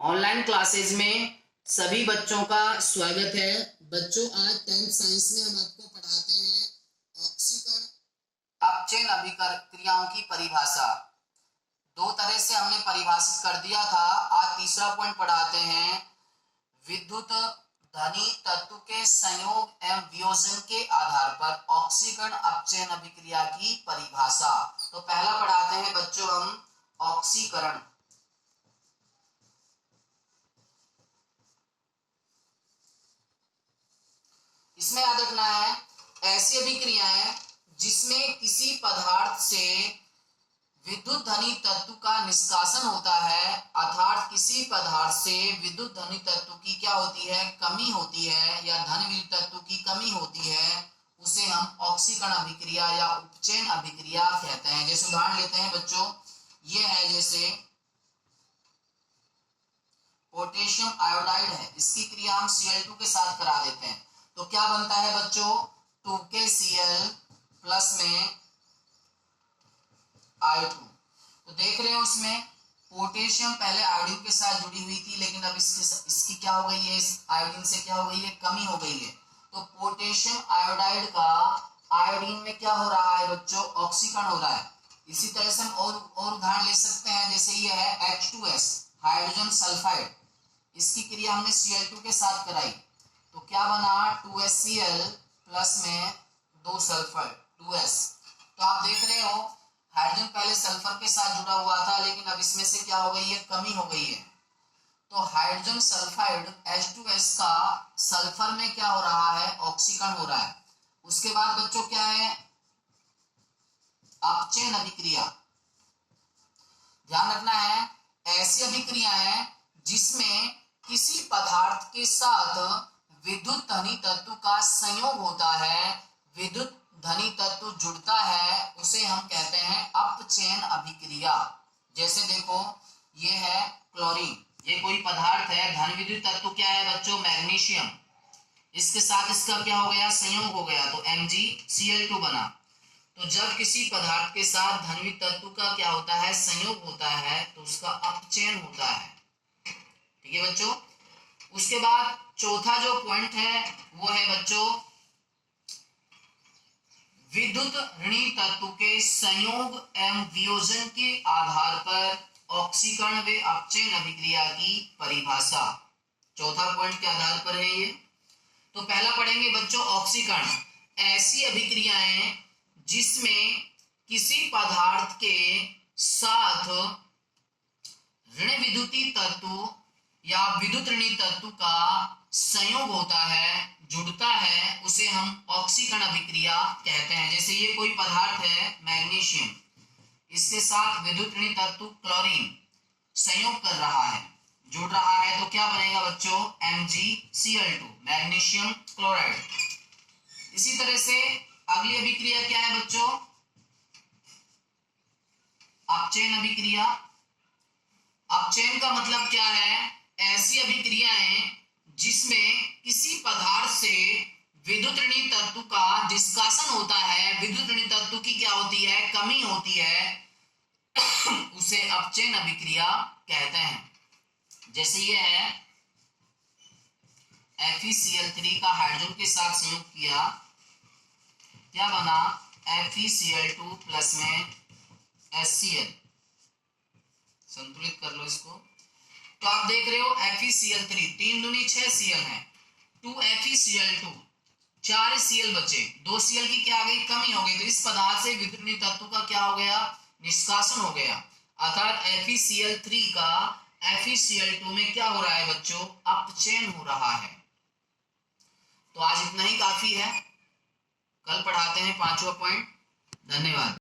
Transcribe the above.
Online classes में सभी बच्चों का स्वागत है। बच्चों, आज 10th साइंस में हम आपको पढ़ाते हैं ऑक्सीकरण अपचयन अभिक्रियाओं की परिभाषा। दो तरह से हमने परिभाषित कर दिया था। आज तीसरा पॉइंट पढ़ाते हैं विद्युत धनी तत्व के संयोग एवं वियोजन के आधार पर ऑक्सीकरण अपचयन अभिक्रिया की परिभाषा। तो पहला पढ़ाते हैं बच्चों हम ऑक्सीकरण। इसमें याद रखना है ऐसी अभिक्रियाएं जिसमें किसी पदार्थ से विद्युत धनी तत्व का निष्कासन होता है, अर्थात किसी पदार्थ से विद्युत धनी तत्व की क्या होती है, कमी होती है, या धन विद्युत तत्व की कमी होती है, उसे हम ऑक्सीकरण अभिक्रिया या उपचयन अभिक्रिया कहते हैं। जैसे उदाहरण लेते हैं बच्चों, ये है जैसे पोटेशियम आयोडाइड है, इसकी क्रिया हम Cl2 के साथ करा देते हैं तो क्या बनता है बच्चों, 2KCl प्लस में I2। तो देख रहे हो उसमें पोटेशियम पहले आयोडीन के साथ जुड़ी हुई थी, लेकिन अब इसकी क्या हो गई है, इस आयोडीन से क्या हो गई है, कमी हो गई है। तो पोटेशियम आयोडाइड का आयोडीन में क्या हो रहा है बच्चों, ऑक्सीकरण हो रहा है। इसी तरह से हम और उदाहरण ले सकते हैं, जैसे ये है H2S हाइड्रोजन सल्फाइड, इसकी क्रिया हमने Cl2 के साथ कराई तो क्या बना, 2HCl प्लस में 2 सल्फर 2S। तो आप देख रहे हो हाइड्रोजन पहले सल्फर के साथ जुड़ा हुआ था, लेकिन अब इसमें से क्या हो गई है, कमी हो गई है। तो हाइड्रोजन सल्फाइड H2S का सल्फर में क्या हो रहा है, ऑक्सीकरण हो रहा है। उसके बाद बच्चों क्या है, अपचयन अभिक्रिया। ध्यान रखना है ऐसी अभिक्रियाएं जिसमें किसी पदार्थ के साथ विद्युत धनी तत्व का संयोग होता है, विद्युत धनी तत्व जुड़ता है, उसे हम कहते हैं अपचयन अभिक्रिया। जैसे देखो ये है क्लोरीन, ये कोई पदार्थ है, धन विद्युत तत्व क्या है बच्चों, मैग्नीशियम, इसके साथ इसका क्या हो गया, संयोग हो गया तो MgCl2 बना। तो जब किसी पदार्थ के साथ धन विद्युत तत्व का क्या होता है, संयोग होता है, तो उसका अपचयन होता है। ठीक है बच्चों। उसके बाद चौथा जो पॉइंट है वो है बच्चों विद्युत ऋणी तत्व के संयोग एवं वियोजन के आधार पर ऑक्सीकरण व अपचयन अभिक्रिया की परिभाषा। चौथा पॉइंट के आधार पर है ये। तो पहला पढ़ेंगे बच्चों ऑक्सीकरण, ऐसी अभिक्रियाएं जिसमें किसी पदार्थ के साथ ऋण विद्युतीय तत्व या विद्युत ऋणी तत्व का संयोग होता है, जुड़ता है, उसे हम ऑक्सीकरण अभिक्रिया कहते हैं। जैसे ये कोई पदार्थ है मैग्नीशियम, इसके साथ विद्युत ऋणी तत्व क्लोरीन संयोग कर रहा है, जुड़ रहा है, तो क्या बनेगा बच्चों, MgCl2 मैग्नीशियम क्लोराइड। इसी तरह से अगली अभिक्रिया क्या है बच्चों, अपचयन अभिक्रिया। अपचयन का मतलब क्या है, ऐसी अभिक्रियाएं जिसमें किसी पदार्थ से विद्युत ऋणी तत्व का निष्कासन होता है, विद्युत ऋणी तत्व की क्या होती है, कमी होती है, उसे अपचयन अभिक्रिया कहते हैं। जैसे ये है FeCl3 का हाइड्रोजन के साथ संयोग किया, क्या बना, FeCl2 प्लस में HCl, संतुलित कर लो इसको। तो आप देख रहे हो FeCl3 3 दूनी 6 Cl है, 2FeCl2 4 Cl बचे, 2 Cl की क्या आ गई, कमी हो गई, तो इस पदार्थ से विद्युत ऋणी तत्व का क्या हो गया, निष्कासन हो गया, अर्थात FeCl3 का FeCl2 में क्या हो रहा है बच्चों, अपचयन हो रहा है। तो आज इतना ही काफी है, कल पढ़ाते हैं 5वां पॉइंट। धन्यवाद।